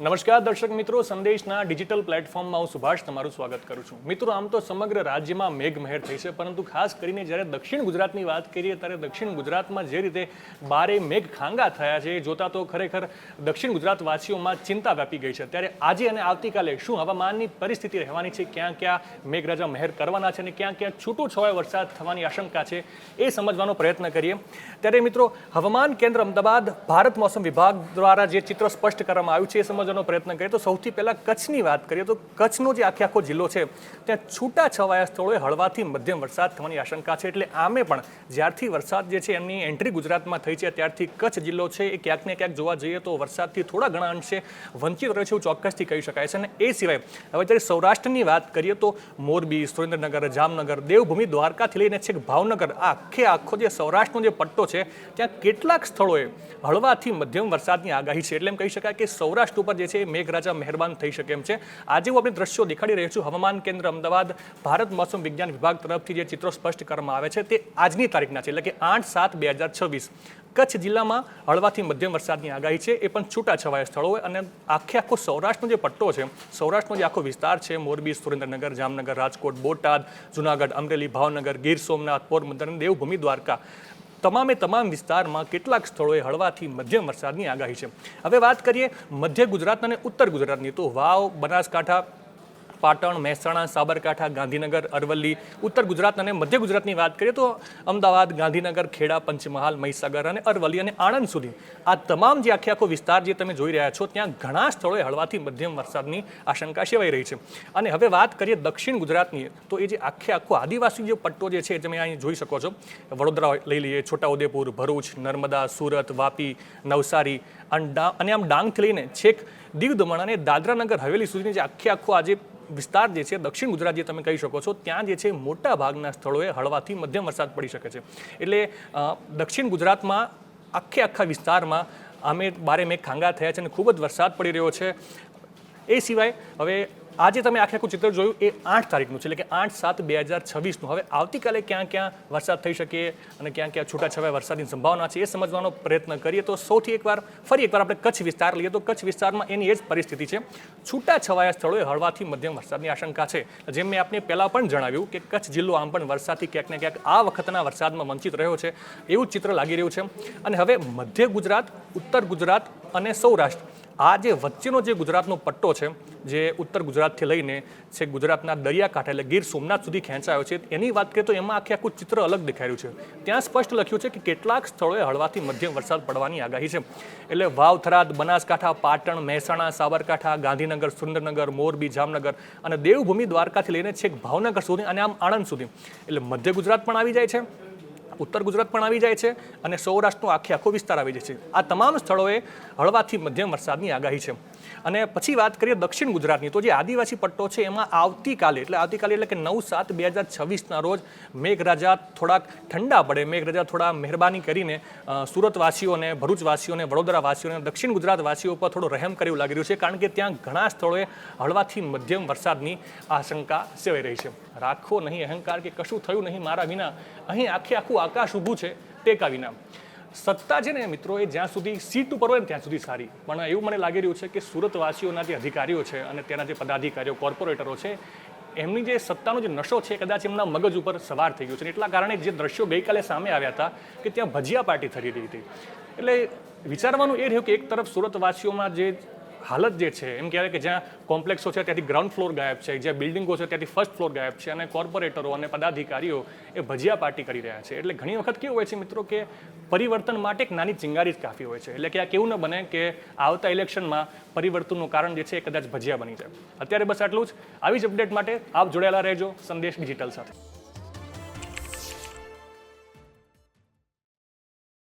નમસ્કાર દર્શક મિત્રો, સંદેશના ડિજિટલ પ્લેટફોર્મમાં હું સુભાષ તમારું સ્વાગત કરું છું. મિત્રો, આમ તો સમગ્ર રાજ્યમાં મેઘમહેર થઈ છે, પરંતુ ખાસ કરીને જ્યારે દક્ષિણ ગુજરાતની વાત કરીએ ત્યારે દક્ષિણ ગુજરાતમાં જે રીતે બારે મેઘ ખાંગા થયા છે એ જોતા તો ખરેખર દક્ષિણ ગુજરાત વાસીઓમાં ચિંતા વ્યાપી ગઈ છે. ત્યારે આજે અને આવતીકાલે શું હવામાનની પરિસ્થિતિ રહેવાની છે, ક્યાં ક્યાં મેઘરાજા મહેર કરવાના છે અને ક્યાં ક્યાં છૂટોછવાયો વરસાદ થવાની આશંકા છે એ સમજવાનો પ્રયત્ન કરીએ. ત્યારે મિત્રો, હવામાન કેન્દ્ર અમદાવાદ ભારત મોસમ વિભાગ દ્વારા જે ચિત્ર સ્પષ્ટ કરવામાં આવ્યું છે એ સમજવાનો પ્રયત્ન કરીએ તો સૌથી પહેલા કચ્છની વાત કરીએ તો કચ્છનો જે આખો જિલ્લો છે ત્યાં છૂટા છવાયા સ્થળોએ હળવાથી મધ્યમ વરસાદ થવાની આશંકા છે. એટલે આમે પણ જ્યારથી વરસાદ જે છે એમની એન્ટ્રી ગુજરાતમાં થઈ છે ત્યારથી કચ્છ જિલ્લો છે એ ક્યાંક ને ક્યાંક જોવા જઈએ તો વરસાદથી થોડા ઘણા અંશે વંચિત રહે છે એવું ચોક્કસથી કહી શકાય છે. અને એ સિવાય હવે જ્યારે સૌરાષ્ટ્રની વાત કરીએ તો મોરબી, સુરેન્દ્રનગર, જામનગર, દેવભૂમિ, દ્વારકાથી લઈને છેક ભાવનગર આખો જે સૌરાષ્ટ્રનો જે પટ્ટો છે ત્યાં કેટલાક સ્થળોએ હળવાથી મધ્યમ વરસાદની આગાહી છે. એટલે એમ કહી શકાય કે સૌરાષ્ટ્ર ઉપર જે છે મેઘરાજા મહેરબાન થઈ શકે એમ છે. આજે હું આપણે દ્રશ્યો દેખાડી રહ્યો છું. હવામાન કેન્દ્ર અમદાવાદ ભારત મોસમ વિજ્ઞાન વિભાગ તરફથી જે ચિત્રો સ્પષ્ટ કરવામાં આવે છે તે આજની તારીખના છે, એટલે કે 8/7/2026. કચ્છ જિલ્લામાં હળવાથી મધ્યમ વરસાદની આગાહી છે, એ પણ છૂટાછવાયા સ્થળો હોય. અને આખો સૌરાષ્ટ્રનો જે પટ્ટો છે, સૌરાષ્ટ્રનો જે આખો વિસ્તાર છે, મોરબી, સુરેન્દ્રનગર, જામનગર, રાજકોટ, બોટાદ, જુનાગઢ, અમરેલી, ભાવનગર, ગીર સોમનાથ, પોરબંદર અને દેવભૂમિ, દ્વારકા, તમામ વિસ્તારમાં કેટલાક સ્થળોએ હળવાથી મધ્યમ વરસાદની આગાહી છે. હવે વાત કરીએ મધ્ય ગુજરાત અને ઉત્તર ગુજરાતની, તો વાવ, બનાસકાંઠા, પાટણ, મહેસાણા, સાબરકાંઠા, ગાંધીનગર, અરવલ્લી. ઉત્તર ગુજરાત અને મધ્ય ગુજરાતની વાત કરીએ તો અમદાવાદ, ગાંધીનગર, ખેડા, પંચમહાલ, મહીસાગર અને અરવલ્લી અને આણંદ સુધી આ તમામ જે આખો વિસ્તાર જે તમે જોઈ રહ્યા છો ત્યાં ઘણા સ્થળોએ હળવાથી મધ્યમ વરસાદની આશંકા સેવાઈ રહી છે. અને હવે વાત કરીએ દક્ષિણ ગુજરાતની, તો એ જે આખો આદિવાસી જે પટ્ટો જે છે તમે અહીં જોઈ શકો છો. વડોદરા લઈ લઈએ, છોટાઉદેપુર, ભરૂચ, નર્મદા, સુરત, વાપી, નવસારી અને આમ ડાંગથી લઈને છેક દીવ દમણ અને દાદરાનગર હવેલી સુધીની જે આખો આજે વિસ્તાર જે છે દક્ષિણ ગુજરાત જે તમે કહી શકો છો ત્યાં જે છે મોટા ભાગના સ્થળોએ હળવાથી મધ્યમ વરસાદ પડી શકે છે. એટલે દક્ષિણ ગુજરાતમાં આખા વિસ્તારમાં બારે મેઘ ખાંગા થયા છે અને ખૂબ જ વરસાદ પડી રહ્યો છે. એ સિવાય હવે આજે તમે આખું ચિત્ર જોયું એ 8 તારીખનું છે, એટલે કે 8/7/2026. હવે આવતીકાલે ક્યાં ક્યાં વરસાદ થઈ શકે અને ક્યાં ક્યાં છૂટાછવાયા વરસાદની સંભાવના છે એ સમજવાનો પ્રયત્ન કરીએ તો ફરી એકવાર આપણે કચ્છ વિસ્તાર લઈએ તો કચ્છ વિસ્તારમાં એની એ જ પરિસ્થિતિ છે. છૂટાછવાયા સ્થળોએ હળવાથી મધ્યમ વરસાદની આશંકા છે. જેમ મેં આપને પહેલાં પણ જણાવ્યું કે કચ્છ જિલ્લો આમ પણ વરસાદથી ક્યાંક ને ક્યાંક આ વખતના વરસાદમાં વંચિત રહ્યો છે એવું ચિત્ર લાગી રહ્યું છે. અને હવે મધ્ય ગુજરાત, ઉત્તર ગુજરાત અને સૌરાષ્ટ્ર આ જે વચ્ચેનો જે ગુજરાતનો પટ્ટો છે જે ઉત્તર ગુજરાતથી લઈને છે ગુજરાતના દરિયાકાંઠા એટલે ગીર સોમનાથ સુધી ખેંચાયો છે એની વાત કરીએ તો એમાં આખું ચિત્ર અલગ દેખાઈ રહ્યું છે. ત્યાં સ્પષ્ટ લખ્યું છે કે કેટલાક સ્થળોએ હળવાથી મધ્યમ વરસાદ પડવાની આગાહી છે. એટલે વાવ, થરાદ, બનાસકાંઠા, પાટણ, મહેસાણા, સાબરકાંઠા, ગાંધીનગર, સુરેન્દ્રનગર, મોરબી, જામનગર અને દેવભૂમિ, દ્વારકાથી લઈને છેક ભાવનગર સુધી અને આમ આણંદ સુધી. એટલે મધ્ય ગુજરાત પણ આવી જાય છે, ઉત્તર ગુજરાત પણ આવી જાય છે અને સૌરાષ્ટ્રનો આખો વિસ્તાર આવી જાય છે. આ તમામ સ્થળોએ હળવાથી મધ્યમ વરસાદની આગાહી છે. અને પછી વાત કરીએ દક્ષિણ ગુજરાતની, તો જે આદિવાસી પટ્ટો છે એમાં આવતીકાલે એટલે કે 9/7/2026 રોજ મેઘરાજા થોડાક ઠંડા પડે, મેઘરાજા થોડા મહેરબાની કરીને સુરતવાસીઓને, ભરૂચવાસીઓને, વડોદરાવાસીઓને, દક્ષિણ ગુજરાતવાસીઓ પર થોડો રહેમ કરે એવું લાગી રહ્યું છે. કારણ કે ત્યાં ઘણા સ્થળોએ હળવાથી મધ્યમ વરસાદની આશંકા સેવાઈ રહી છે. રાખો નહીં અહંકાર કે કશું થયું નહીં મારા વિના, અહીં આખું આકાશ ઊભું છે ટેકા વિના. સત્તા છે ને મિત્રો એ જ્યાં સુધી સીટ ઉપર હોય ને ત્યાં સુધી સારી, પણ એવું મને લાગી રહ્યું છે કે સુરતવાસીઓના જે અધિકારીઓ છે અને તેના જે પદાધિકારીઓ, કોર્પોરેટરો છે એમની જે સત્તાનો જે નશો છે કદાચ એમના મગજ ઉપર સવાર થઈ ગયું છે. એટલા કારણે જે દ્રશ્યો ગઈકાલે સામે આવ્યા હતા કે ત્યાં ભજીયા પાર્ટી થઈ રહી હતી. એટલે વિચારવાનું એ રહ્યું કે એક તરફ સુરતવાસીઓમાં જે હાલત જે છે એમ કહેવાય કે જ્યાં કોમ્પ્લેક્સો છે ત્યાંથી ગ્રાઉન્ડ ફ્લોર ગાયબ છે, જ્યાં બિલ્ડિંગો છે ત્યાંથી ફર્સ્ટ ફ્લોર ગાયબ છે અને કોર્પોરેટરો અને પદાધિકારીઓ એ ભજીયા પાર્ટી કરી રહ્યા છે. એટલે ઘણી વખત કેવું હોય છે મિત્રો કે પરિવર્તન માટે એક નાની ચિંગારી જ કાફી હોય છે. એટલે કે આ કેવું ન બને કે આવતા ઇલેક્શનમાં પરિવર્તનનું કારણ જે છે એ કદાચ ભજીયા બની જાય. અત્યારે બસ આટલું જ. આવી જ અપડેટ માટે આપ જોડાયેલા રહેજો સંદેશ ડિજિટલ સાથે.